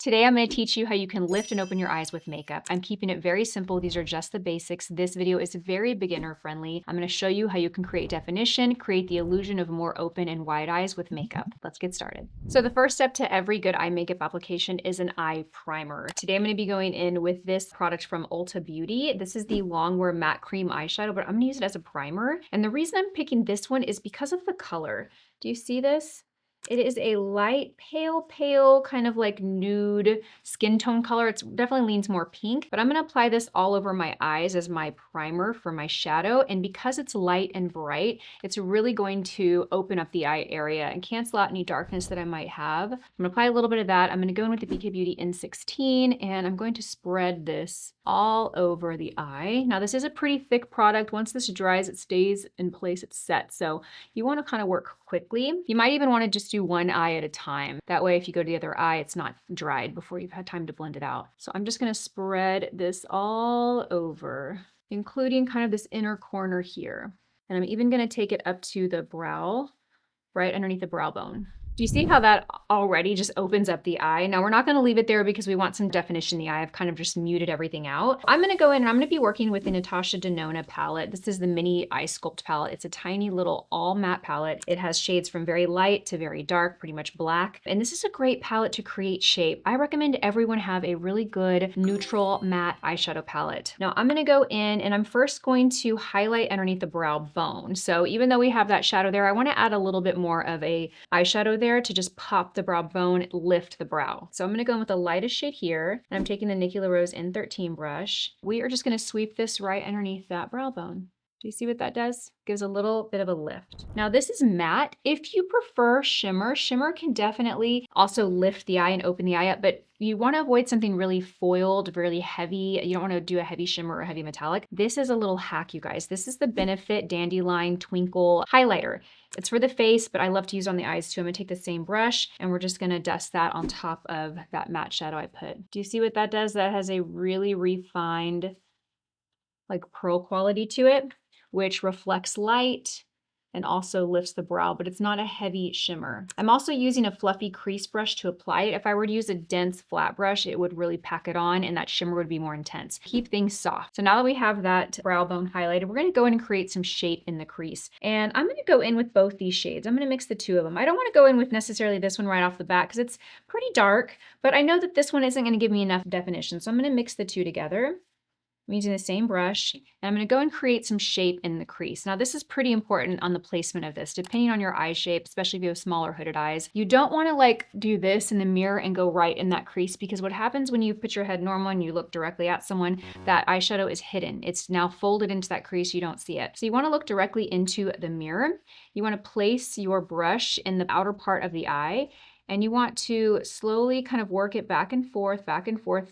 Today, I'm going to teach you how you can lift and open your eyes with makeup. I'm keeping it very simple. These are just the basics. This video is very beginner friendly. I'm going to show you how you can create definition, create the illusion of more open and wide eyes with makeup. Let's get started. So the first step to every good eye makeup application is an eye primer. Today, I'm going to be going in with this product from Ulta Beauty. This is the Longwear Matte Cream Eyeshadow, but I'm going to use it as a primer. And the reason I'm picking this one is because of the color. Do you see this? It is a light, pale, kind of like nude skin tone color. It definitely leans more pink, but I'm gonna apply this all over my eyes as my primer for my shadow. And because it's light and bright, it's really going to open up the eye area and cancel out any darkness that I might have. I'm gonna apply a little bit of that. I'm gonna go in with the BK Beauty N16 and I'm going to spread this all over the eye. Now this is a pretty thick product. Once this dries, it stays in place, it's set. So you wanna kind of work quickly. You might even wanna just do one eye at a time. That way, if you go to the other eye, it's not dried before you've had time to blend it out. So I'm just gonna spread this all over, including kind of this inner corner here. And I'm even gonna take it up to the brow, right underneath the brow bone. Do you see how that already just opens up the eye? Now we're not gonna leave it there because we want some definition in the eye. I've kind of just muted everything out. I'm gonna go in and I'm gonna be working with the Natasha Denona palette. This is the mini eye sculpt palette. It's a tiny little all matte palette. It has shades from very light to very dark, pretty much black. And this is a great palette to create shape. I recommend everyone have a really good neutral matte eyeshadow palette. Now I'm gonna go in and I'm first going to highlight underneath the brow bone. So even though we have that shadow there, I wanna add a little bit more of a eyeshadow there to just pop the brow bone, lift the brow. So I'm gonna go in with the lightest shade here, and I'm taking the Nikki LaRose N13 brush. We are just gonna sweep this right underneath that brow bone. Do you see what that does? Gives a little bit of a lift. Now this is matte. If you prefer shimmer, shimmer can definitely also lift the eye and open the eye up, but you want to avoid something really foiled, really heavy. You don't want to do a heavy shimmer or heavy metallic. This is a little hack, you guys. This is the Benefit Dandelion Twinkle highlighter. It's for the face, but I love to use on the eyes too. I'm gonna take the same brush and we're just gonna dust that on top of that matte shadow I put. Do you see what that does? That has a really refined, like pearl quality to it, which reflects light and also lifts the brow, but it's not a heavy shimmer. I'm also using a fluffy crease brush to apply it. If I were to use a dense flat brush, it would really pack it on and that shimmer would be more intense. Keep things soft. So now that we have that brow bone highlighted, we're gonna go in and create some shape in the crease. And I'm gonna go in with both these shades. I'm gonna mix the two of them. I don't wanna go in with necessarily this one right off the bat because it's pretty dark, but I know that this one isn't gonna give me enough definition. So I'm gonna mix the two together. I'm using the same brush, and I'm gonna go and create some shape in the crease. Now this is pretty important on the placement of this, depending on your eye shape, especially if you have smaller hooded eyes. You don't wanna like do this in the mirror and go right in that crease because what happens when you put your head normal and you look directly at someone, that eyeshadow is hidden. It's now folded into that crease, you don't see it. So you wanna look directly into the mirror. You wanna place your brush in the outer part of the eye, and you want to slowly kind of work it back and forth,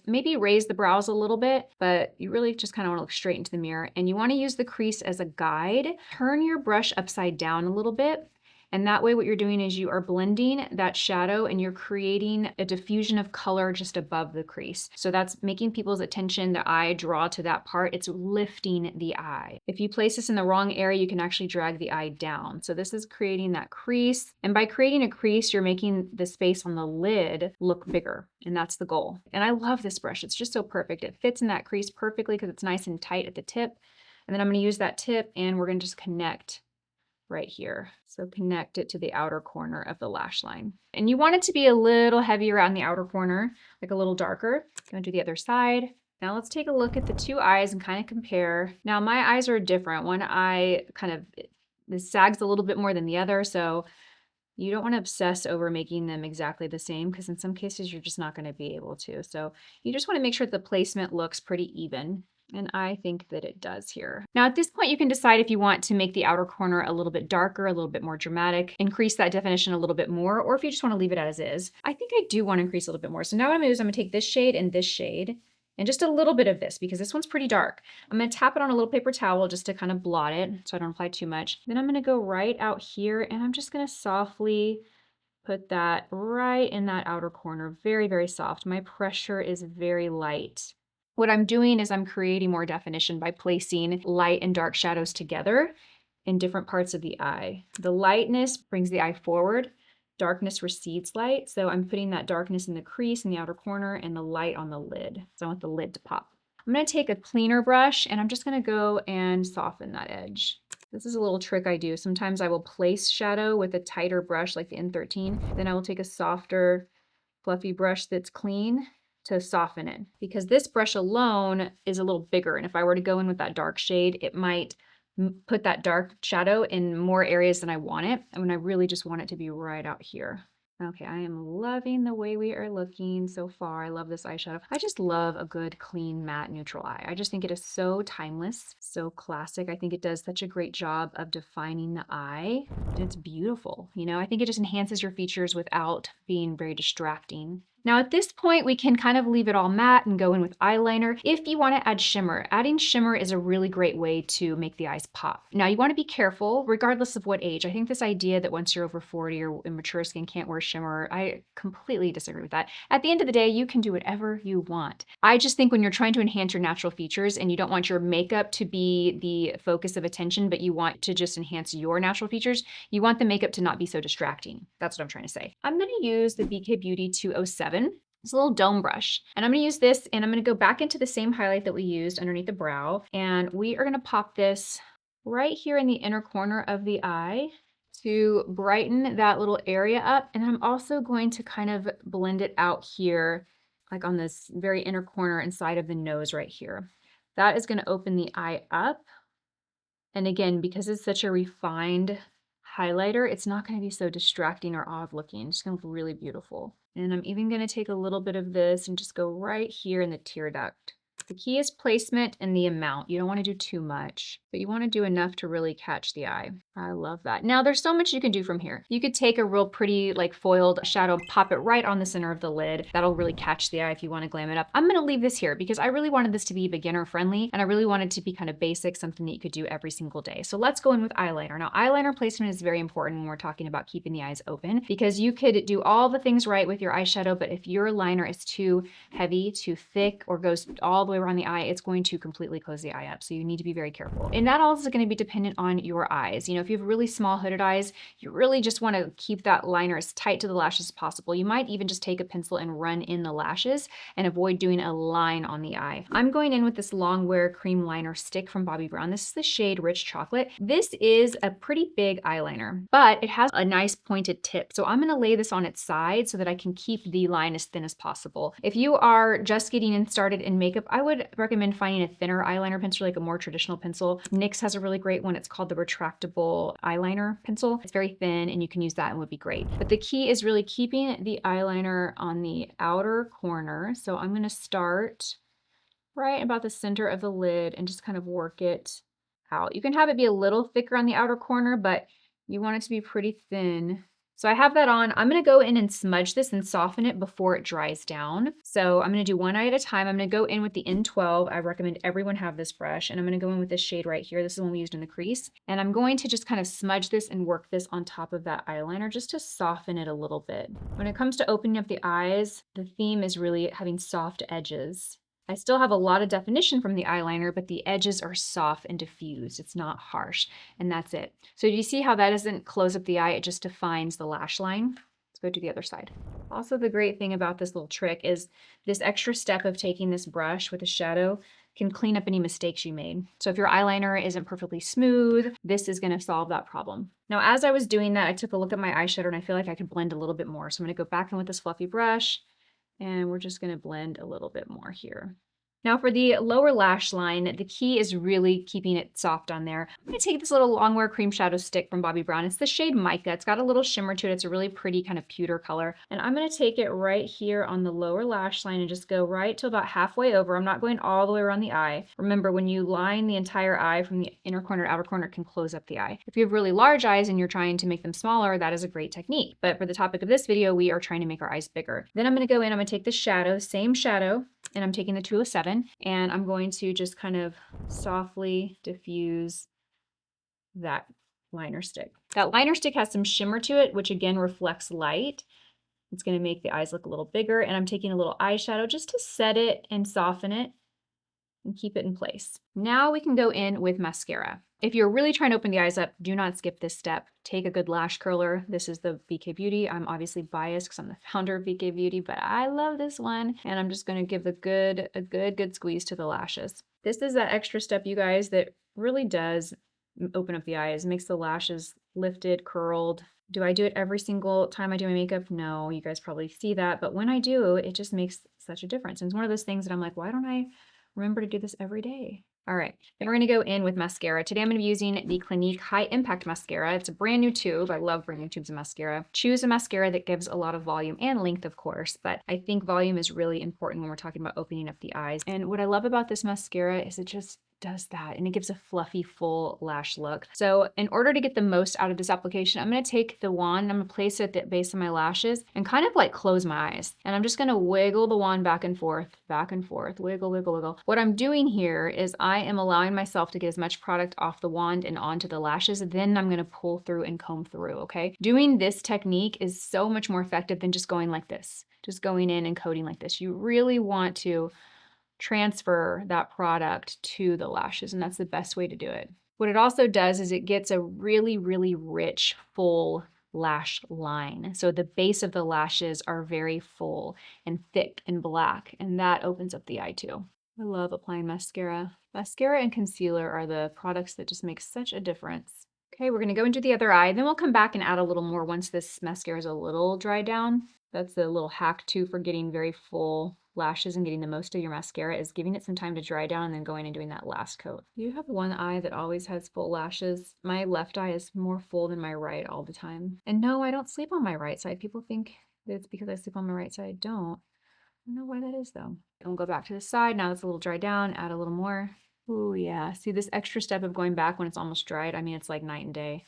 maybe raise the brows a little bit, but you really just kind of want to look straight into the mirror. And you want to use the crease as a guide. Turn your brush upside down a little bit. And that way what you're doing is you are blending that shadow and you're creating a diffusion of color just above the crease. So that's making people's attention, the eye draw to that part. It's lifting the eye. If you place this in the wrong area, you can actually drag the eye down. So this is creating that crease. And by creating a crease, you're making the space on the lid look bigger. And that's the goal. And I love this brush. It's just so perfect. It fits in that crease perfectly because it's nice and tight at the tip. And then I'm going to use that tip and we're going to just connect right here. So connect it to the outer corner of the lash line. And you want it to be a little heavier on the outer corner, like a little darker. Gonna do the other side. Now let's take a look at the two eyes and kind of compare. Now my eyes are different. One eye kind of this sags a little bit more than the other, so you don't want to obsess over making them exactly the same because in some cases you're just not going to be able to. So you just want to make sure that the placement looks pretty even. And I think that it does here. Now at this point, you can decide if you want to make the outer corner a little bit darker, a little bit more dramatic, increase that definition a little bit more, or if you just want to leave it as is. I think I do want to increase a little bit more. So now what I'm gonna do is I'm gonna take this shade and just a little bit of this because this one's pretty dark. I'm gonna tap it on a little paper towel just to kind of blot it so I don't apply too much. Then I'm gonna go right out here and I'm just gonna softly put that right in that outer corner, very, very soft. My pressure is very light. What I'm doing is I'm creating more definition by placing light and dark shadows together in different parts of the eye. The lightness brings the eye forward. darkness recedes light. So I'm putting that darkness in the crease in the outer corner and the light on the lid. So I want the lid to pop. I'm going to take a cleaner brush and I'm just going to go and soften that edge. This is a little trick I do. Sometimes I will place shadow with a tighter brush like the N13. Then I will take a softer, fluffy brush that's clean to soften it. Because this brush alone is a little bigger. And if I were to go in with that dark shade, it might put that dark shadow in more areas than I want it. And when I really just want it to be right out here. Okay, I am loving the way we are looking so far. I love this eyeshadow. I just love a good, clean, matte, neutral eye. I just think it is so timeless, so classic. I think it does such a great job of defining the eye. And it's beautiful, you know? I think it just enhances your features without being very distracting. Now at this point, we can kind of leave it all matte and go in with eyeliner. If you want to add shimmer, adding shimmer is a really great way to make the eyes pop. Now you want to be careful, regardless of what age. I think this idea that once you're over 40 or immature skin can't wear shimmer, I completely disagree with that. At the end of the day, you can do whatever you want. I just think when you're trying to enhance your natural features and you don't want your makeup to be the focus of attention, but you want to just enhance your natural features, you want the makeup to not be so distracting. That's what I'm trying to say. I'm going to use the BK Beauty 207. It's a little dome brush. And I'm going to use this and I'm going to go back into the same highlight that we used underneath the brow. And we are going to pop this right here in the inner corner of the eye to brighten that little area up. And I'm also going to kind of blend it out here, like on this very inner corner inside of the nose right here. That is going to open the eye up. And again, because it's such a refined highlighter, it's not going to be so distracting or odd looking. It's going to look really beautiful. And I'm even going to take a little bit of this and just go right here in the tear duct. The key is placement and the amount. You don't want to do too much, but you want to do enough to really catch the eye. I love that. Now there's so much you can do from here. You could take a real pretty like foiled shadow, pop it right on the center of the lid. That'll really catch the eye if you want to glam it up. I'm going to leave this here because I really wanted this to be beginner friendly and I really wanted to be kind of basic, something that you could do every single day. So let's go in with eyeliner. Now eyeliner placement is very important when we're talking about keeping the eyes open because you could do all the things right with your eyeshadow, but if your liner is too heavy, too thick, or goes all the way around the eye, it's going to completely close the eye up. So you need to be very careful. And that also is going to be dependent on your eyes. You know, if you have really small hooded eyes, you really just want to keep that liner as tight to the lashes as possible. You might even just take a pencil and run in the lashes and avoid doing a line on the eye. I'm going in with this Longwear cream liner stick from Bobbi Brown. This is the shade Rich Chocolate. This is a pretty big eyeliner, but it has a nice pointed tip. So I'm going to lay this on its side so that I can keep the line as thin as possible. If you are just getting started in makeup, I would recommend finding a thinner eyeliner pencil, like a more traditional pencil. NYX has a really great one. It's called the retractable eyeliner pencil. It's very thin and you can use that and would be great. But the key is really keeping the eyeliner on the outer corner. So I'm going to start right about the center of the lid and just kind of work it out. You can have it be a little thicker on the outer corner, but you want it to be pretty thin. So I have that on. I'm going to go in and smudge this and soften it before it dries down. So I'm going to do one eye at a time. I'm going to go in with the N12. I recommend everyone have this brush. And I'm going to go in with this shade right here. This is the one we used in the crease. And I'm going to just kind of smudge this and work this on top of that eyeliner just to soften it a little bit. When it comes to opening up the eyes, the theme is really having soft edges. I still have a lot of definition from the eyeliner, but the edges are soft and diffused. It's not harsh, and that's it. So do you see how that doesn't close up the eye? It just defines the lash line. Let's go to the other side. Also, the great thing about this little trick is this extra step of taking this brush with a shadow can clean up any mistakes you made. So if your eyeliner isn't perfectly smooth, this is gonna solve that problem. Now, as I was doing that, I took a look at my eyeshadow and I feel like I could blend a little bit more. So I'm gonna go back in with this fluffy brush and we're just gonna blend a little bit more here. Now for the lower lash line, the key is really keeping it soft on there. I'm gonna take this little Longwear cream shadow stick from Bobbi Brown. It's the shade Mica. It's got a little shimmer to it. It's a really pretty kind of pewter color. And I'm gonna take it right here on the lower lash line and just go right to about halfway over. I'm not going all the way around the eye. Remember, when you line the entire eye from the inner corner to outer corner, it can close up the eye. If you have really large eyes and you're trying to make them smaller, that is a great technique. But for the topic of this video, we are trying to make our eyes bigger. Then I'm gonna go in, I'm gonna take the shadow, same shadow, and I'm taking the 207, and I'm going to just kind of softly diffuse that liner stick. That liner stick has some shimmer to it, which again reflects light. It's going to make the eyes look a little bigger, and I'm taking a little eyeshadow just to set it and soften it. and keep it in place. Now we can go in with mascara. If you're really trying to open the eyes up, do not skip this step. Take a good lash curler. This is the BK Beauty. I'm obviously biased because I'm the founder of BK Beauty, but I love this one. And I'm just gonna give a good squeeze to the lashes. This is that extra step, you guys, that really does open up the eyes, makes the lashes lifted, curled. Do I do it every single time I do my makeup? No, you guys probably see that, but when I do, it just makes such a difference. And it's one of those things that I'm like, why don't I remember to do this every day? All right, then we're gonna go in with mascara. Today I'm gonna be using the Clinique High Impact Mascara. It's a brand new tube. I love brand new tubes of mascara. Choose a mascara that gives a lot of volume and length, of course, but I think volume is really important when we're talking about opening up the eyes. And what I love about this mascara is it just does that, and it gives a fluffy, full lash look. So in order to get the most out of this application, I'm gonna take the wand, I'm gonna place it at the base of my lashes and kind of like close my eyes. And I'm just gonna wiggle the wand back and forth, wiggle, wiggle, wiggle. What I'm doing here is I am allowing myself to get as much product off the wand and onto the lashes, then I'm gonna pull through and comb through, okay? Doing this technique is so much more effective than just going like this, just going in and coating like this. You really want to transfer that product to the lashes, and that's the best way to do it. What it also does is it gets a really, really rich, full lash line. So the base of the lashes are very full and thick and black, and that opens up the eye too. I love applying mascara. Mascara and concealer are the products that just make such a difference. Okay, we're gonna go into the other eye, then we'll come back and add a little more once this mascara is a little dried down. That's a little hack too for getting very full lashes and getting the most of your mascara, is giving it some time to dry down and then going and doing that last coat. You have one eye that always has full lashes. My left eye is more full than my right all the time. And no, I don't sleep on my right side. People think that it's because I sleep on my right side. I don't know why that is though. We'll go back to the side. Now it's a little dried down, add a little more. Oh yeah, see this extra step of going back when it's almost dried? I mean, it's like night and day.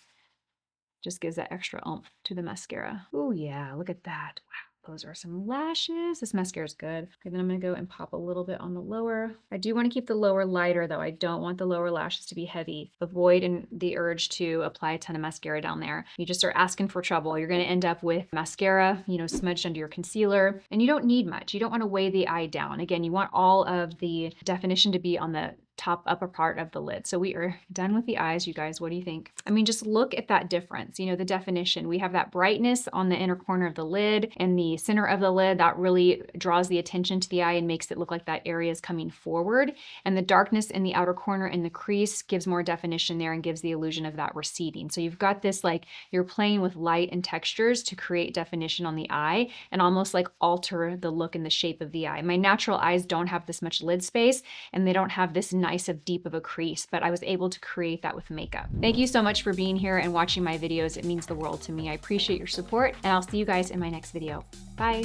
Just gives that extra oomph to the mascara. Oh yeah, look at that. Wow. Those are some lashes. This mascara is good. Okay, then I'm gonna go and pop a little bit on the lower. I do want to keep the lower lighter though. I don't want the lower lashes to be heavy. Avoid the urge to apply a ton of mascara down there. You just start asking for trouble. You're gonna end up with mascara, you know, smudged under your concealer, and you don't need much. You don't want to weigh the eye down. Again, you want all of the definition to be on the top upper part of the lid. So we are done with the eyes, you guys. What do you think? I mean, just look at that difference. You know, the definition. We have that brightness on the inner corner of the lid and the center of the lid that really draws the attention to the eye and makes it look like that area is coming forward. And the darkness in the outer corner in the crease gives more definition there and gives the illusion of that receding. So you've got this, like, you're playing with light and textures to create definition on the eye and almost like alter the look and the shape of the eye. My natural eyes don't have this much lid space and they don't have this nice of deep of a crease, but I was able to create that with makeup. Thank you so much for being here and watching my videos. It means the world to me. I appreciate your support, and I'll see you guys in my next video. Bye.